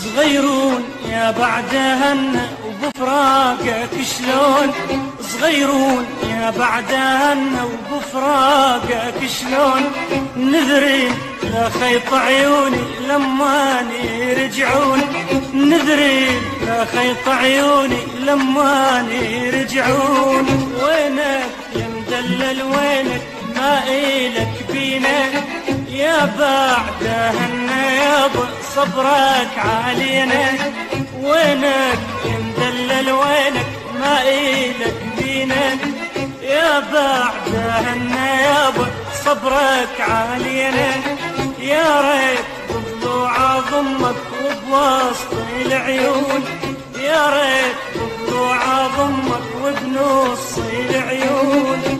صغيرون يا بعدهن وبفراقك شلون، صغيرون يا بعدهن وبفراقك شلون، نذرين لا خيط عيوني لما يرجعون، نذرين لا خيط عيوني لما يرجعون. وينك يا مدلل وينك ما إلك بينا، يا بعدهن يابا صبرك علينا. وينك يا مدلل وينك ما إلك بينا، يا بعدهن يابا صبرك علينا. يا ريت بضلوع ضمك وبوسط العيون، يا ريت بضلوع ضمك وبنص العيون.